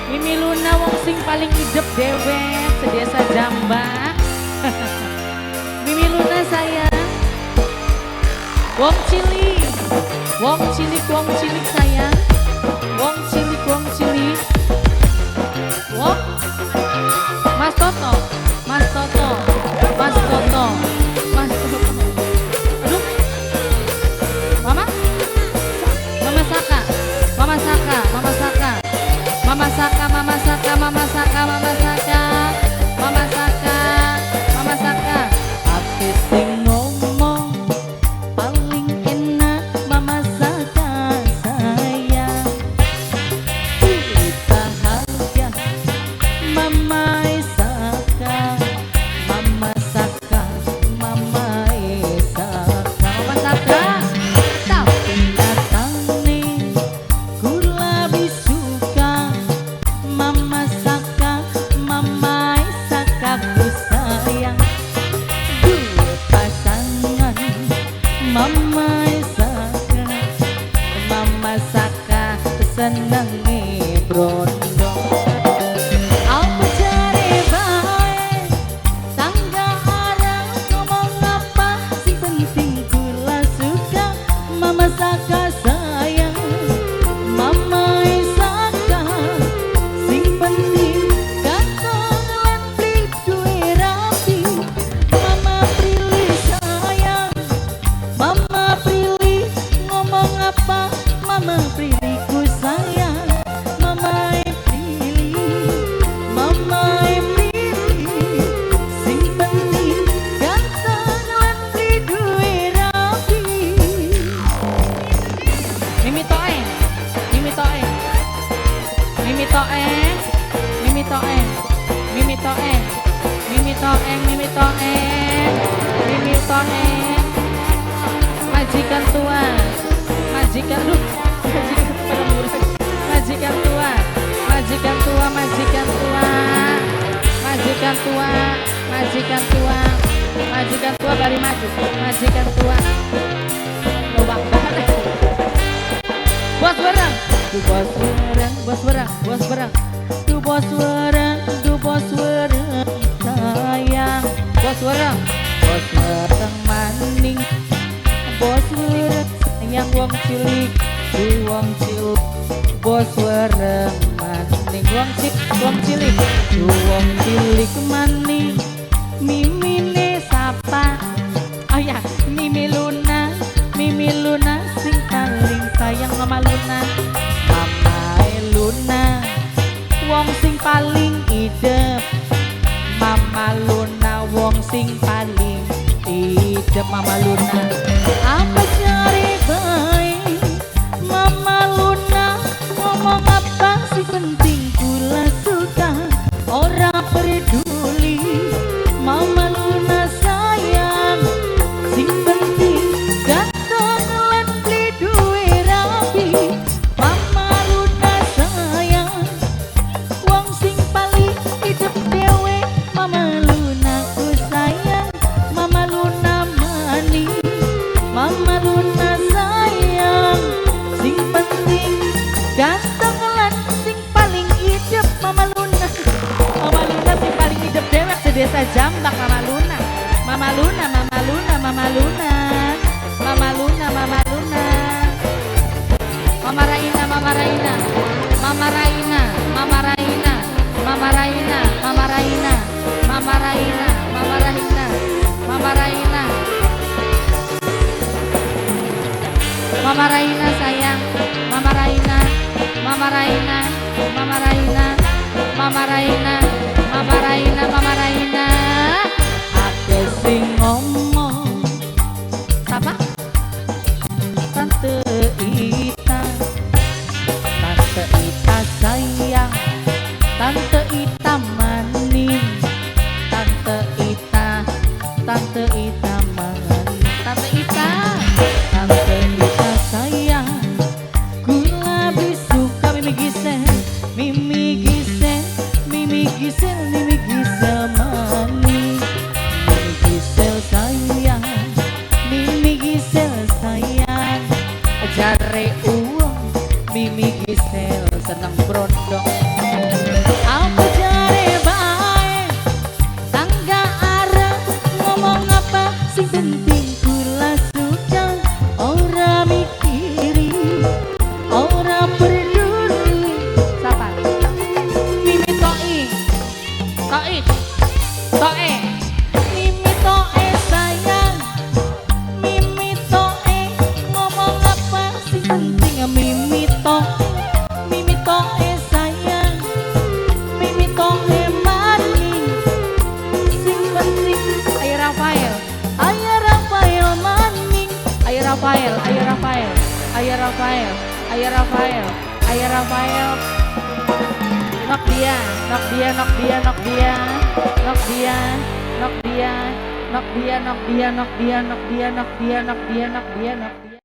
Mimi Luna wong sing paling hidup dewek sedesa Jambak. Mimi Luna sayang. Wong cilik, wong cilik sayang. Wong cilik, wong cilik. Wong Mas Toto, Mas Toto, Mas Toto, Mas Toto. Aduh, Mama, Mama Saka, Mama Saka, Mama Saka, Mama Saka, Mama Saka, Mama Saka, Mama Saka, Mama Saka, Mama Saka. Ati sing ngomong paling enak Mama Saka sayang. Kita harga Mama Saka, Mama Saka, Mama Saka, Mama Saka. Tapi datang nih gula bisuka Mama Saka, Mama Saka ku sayang. Dua pasangan Mama Saka, Mama Saka seneng brondong. Aku cari baik tangga arang ngomong apa sing penting kula suka Mama Saka sayang. Mama Saka sing penting ganteng lan beli duwe rapi. Mama pilih sayang, Mama pilih ngomong apa Mama pilih ku sayang. Mama pilih, Mama pilih sing penting ganteng lan beli duwe rapi. Mimi Toeng, Mimi Toeng, Mimi Toeng, Mimi Toeng, Mimi Toeng, Mimi Toeng, Mimi Toeng, Mimi Toeng. Majikan tua, majikan lu, majikan tua, majikan tua, majikan tua, majikan tua, majikan tua, majikan tua, majikan tua dari maju, majikan tua. Lobang banget. Bos berang, du bos berang, bos berang, bos berang, du bos berang, du bos berang sayang. Bos berang maning, bos berang sayang wong cilik, du wong cilik. Bos berang maning, wong cilik, du wong cilik maning. Mimine sapa? Oh ya, Mimi Luna, Mimi Luna sing paling sayang Mama Luna, Mama Luna, wong sing paling idep. Mama Luna, wong sing paling idep. Mama Luna, apa cari baik? Mama Luna, ngomong apa sih penting kula suka, orang peduli. Mama Luna sayang, sing penting ganteng lan beli duwe rapi. Mama Luna sayang, wong sing paling hidup dewe. Mama Luna ku sayang, Mama Luna manis. Mama Luna sayang, sing penting ganteng lan sing paling hidup. Mama Luna, Mama Luna sing paling hidup dewek sedesa Jambak. Mama Luna, Mama Luna, Mama Luna, Mama Luna, Mama Luna, Mama Luna, Mama Raina, Mama Raina, Mama Raina, Mama Raina, Mama Raina, Mama Raina, Mama Raina, Mama Raina, Mama Raina, Mama Raina sayang, Mama Raina, Mama Raina, Mama Raina, Mama Raina, Mama Raina, Mama Raina. Ake sing ngomong siapa? Tante Ita, Tante Ita sayang, Tante Ita manis, Tante Ita, Tante Ita manis, Tante Ita, Tante Ita sayang, gula bisuka Mimi Gisel, Mimi Gisel, Mimi Gisel, Mimi Gisel manis, Mimi Gisel sayang, Mimi Gisel sayang, jare uang Mimi Gisel seneng brondong. Rafael, ayo Rafael, ayo Rafael. Nok dia, nok dia, nok dia, nok dia, nok dia, nok dia, nok dia, nok dia, nok dia, nok dia, nok dia, nok dia, nok dia, nok dia.